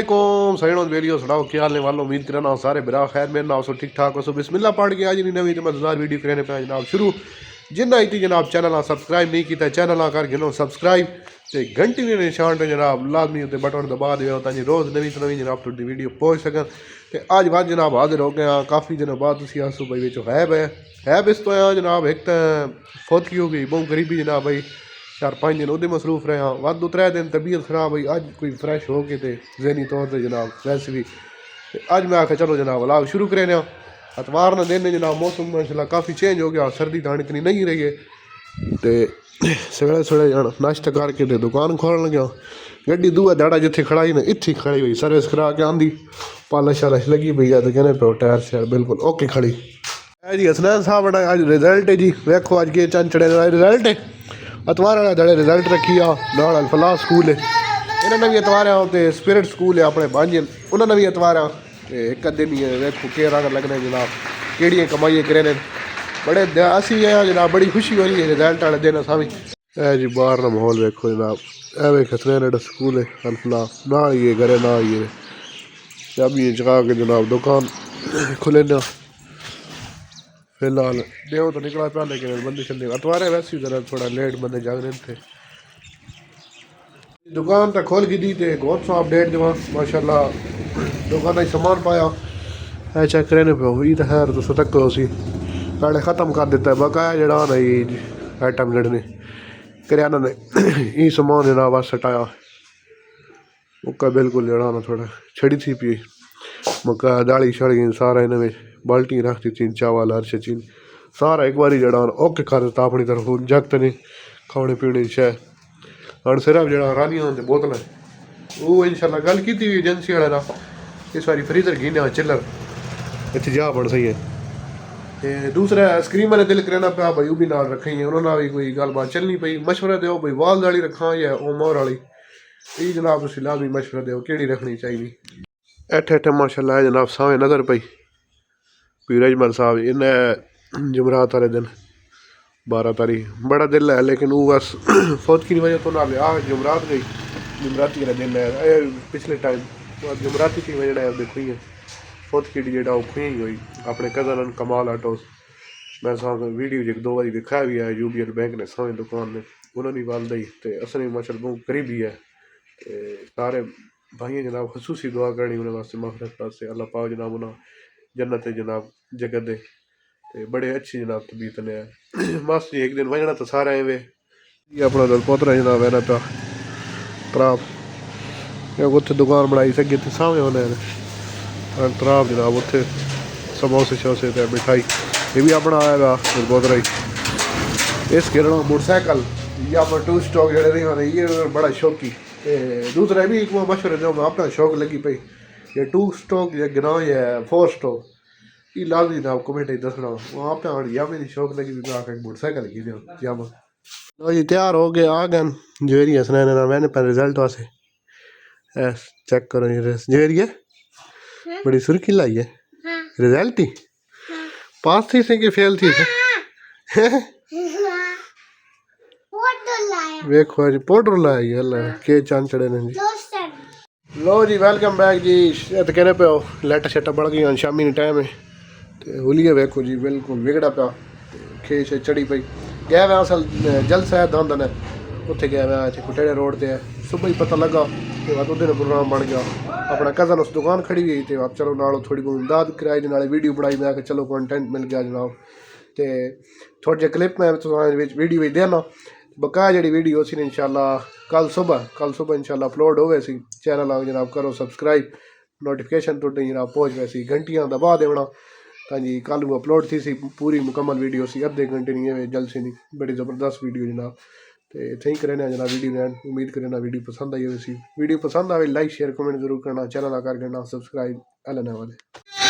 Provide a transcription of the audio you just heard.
वालेकुम San video सुनाओ क्या हाल वालों उम्मीद करना सारे बिरा खैर मेरे नाम सो ठीक ठाक हो बिस्मिल्लाह पढ़ के आज नवी तो मजेदार वीडियो करने पे जनाब शुरू जिन्ना इतनी जनाब चैनल सब्सक्राइब नहीं किया चैनल कर गिनो सब्सक्राइब तो घंटी के निशान पर जनाब लाजमी उत्ते बटन दबा दो ताकि रोज़ नवी तो नवी जनाब थोड़ी वीडियो पहुँच सकन तो अज बाद जनाब हाजिर हो गया काफ़ी दिनों बाद तुम आसो भाई बिच है इस तो जनाब एक तो फौतगी हो गई बहुत गरीबी जनाब भाई 4-5 दिन वो मसरूफ रहा वादू 3 दिन तबीयत खराब हुई अज कोई फ्रैश हो के जहनी तौर पर जनाब वैसे भी अज मैं आख्या चलो जनाब लाभ शुरू करें अतवार न दिन जनाब मौसम माशाल्लाह काफ़ी चेंज हो गया सर्दी दाण इतनी नहीं रही है तो सवेले सवेले जाना नाश्ता करके तो दुकान खोलन गया गड्डी दूआ दाड़ा जिथे खड़ाई ना इत्थे खड़ी हुई सर्विस करा के आंदी पालश शालश लगी पई है तो कहने पे टायर शायर बिल्कुल ओके खड़ी है जी हसनैन साहब अज रिजल्ट है जी वेखो अज के चंद चढ़े रिजल्ट है अतवार वाले दड़े रिजल्ट रखी आ फलाह स्कूल है इन्होंने भी अतवार तो स्पिरिट स्कूल है अपने बांझे उन्होंने भी अतवार एक दिन ही वेखो के रंग लगने जनाब केड़ियाँ कमाइए करे बड़े असी है जनाब बड़ी खुशी हो रही है रिजल्ट वाले दिन असा भी है जी बाहर का माहौल वेखो जनाब ए वेख स्पिरिट स्कूल है अल्फलाह ना ही घरे ना ही चाबी चका के जनाब दुकान खुले ना फिलहाल देव तो निकला पा लेकिन बंदे चलने अतवारे वैसे ही जरा थोड़ा लेट बंदे जाग रहे थे दुकान तो खोल की दी थे बहुत सा अपडेट देवा माशाल्लाह दुकान सामान पाया है चेक करने पे हुई तो खैर तो तक उसी पहले ख़त्म कर दिता है बकाया जड़ा नहीं आइटम जड़े ने करियाना ने ये सामान जरा बस हटाया मुक्का बिल्कुल जड़ा ना थोड़ा छड़ी थी पी मक्का दाली शाली सारा इन्हें बाल्टी रख दी चावल हर चीज सारा एक बार जड़ा ओके कर दिता अपनी तरफ जगत ने खाने पीने की शह और सिर्फ जरा रानियां होंगे बोतल वो इंशाल्लाह गल की थी एजेंसी वाले का इस बारी फ्रीजर गिने चिल्लर इतने जा बन सही है तो दूसरा आइसक्रीम वाले दिल करना पाया भाई वो भी नाल रखी है उन्होंने भी कोई गलबात चलनी पई मशवरा दो भाई वाल वाली रखा या ओमोर वाली ये जनाब तुम लाजमी मशवरा दो कि रखनी चाहिए अठ अठ माशाल्लाह जनाब सावे नजर पई पीर अजमल साहब इन्हें जुमरात वाले दिन 12 तारीख बड़ा दिल है लेकिन वो बस फौत की वजह तो ना लिया जुमरात गई जुमराती वाला दिन है पिछले टाइम जुमराती की वजह है देखो ही है फौत की जेड़ा खुई हुई अपने कजन कमाल आटोस मैं साहब वीडियो एक 2 बारी दिखाया भी है यूबीएल बैंक ने सावे दुकान ने उन्होंने वाल दी तो असली माशा बहुत करीबी है सारे भाइयों जनाब खसूसी दुआ करनी उन्हें वास्ते मफरत वास्ते अल्लाह पाक जनाब उन्हें जन्नत जनाब जगह दे ते बड़े अच्छी जनाब तबीयत ने मस्त एक दिन वजना तो सारे आए वे अपना दल पोतरा जनाब है ना पा तराब उत्थे दुकान बनाई सके तो सामने उन्हें तराब जनाब उत्थे समोसे शोसे ते मिठाई ये भी अपना आएगा पोतरा ही इस गिरना मोटरसाइकिल या पर 2 स्टॉक जड़े नहीं होने ये बड़ा शौकी दूसरा भी एक मशवरे जो अपना शौक लगी पई ये 2 स्टॉक या गिना या 4 स्टॉक ये लाजमी ना कमेंट दसना वहाँ पे या मेरी शौक लगी भी आकर मोटरसाइकिल की दो जामा लो जी तैयार हो गए आ गए जवेरी हसना मैंने पर रिजल्ट वास्ते चेक करो ये जवेरी है बड़ी सुर्खी लाई है रिजल्ट ही पास थी से कि फेल थी से वेखो जी पाउडर लाया अल्लाह के चांद चढ़े ने जी लो जी वेलकम बैक जी तो कहने पे लाइटा शाइटा बढ़ गई शामी टाइम है तो हुलिया वेखो जी बिल्कुल विगड़ा पाया खे शे चढ़ी पई गया वे असल जल शायद दंद ने उत्थे गया वे इतने कुटेड़े रोड से सुबह ही पता लगा कि बाद उधर प्रोग्राम बन गया अपना कज़न उस दुकान खड़ी गई तो आप चलो नालों थोड़ी बहुत इमदाद कराई नाले वीडियो बनाई मैं चलो कंटेंट मिल गया जनाब तो थोड़े जे क्लिप मैं वीडियो देना बकाया जी वीडियो सी इंशाल्लाह कल सुबह इंशाल्लाह अपलोड हो सी चैनल आओ जनाब करो सब्सक्राइब नोटिफिकेशन तो जनाब पहुँच वैसी घंटियाँ दबा देना हाँ जी कल अपलोड थी सी पूरी मुकम्मल वीडियो सी अद्धे घंटे नहीं है जल्द से नहीं बड़ी ज़बरदस्त वीडियो जनाब तो थैंक करना जनाब वीडियो ने उम्मीद करना वीडियो पसंद आई वैसी वीडियो पसंद आए लाइक शेयर कमेंट जरूर करना चैनल आकर करना सब्सक्राइब अल्लाह वाले।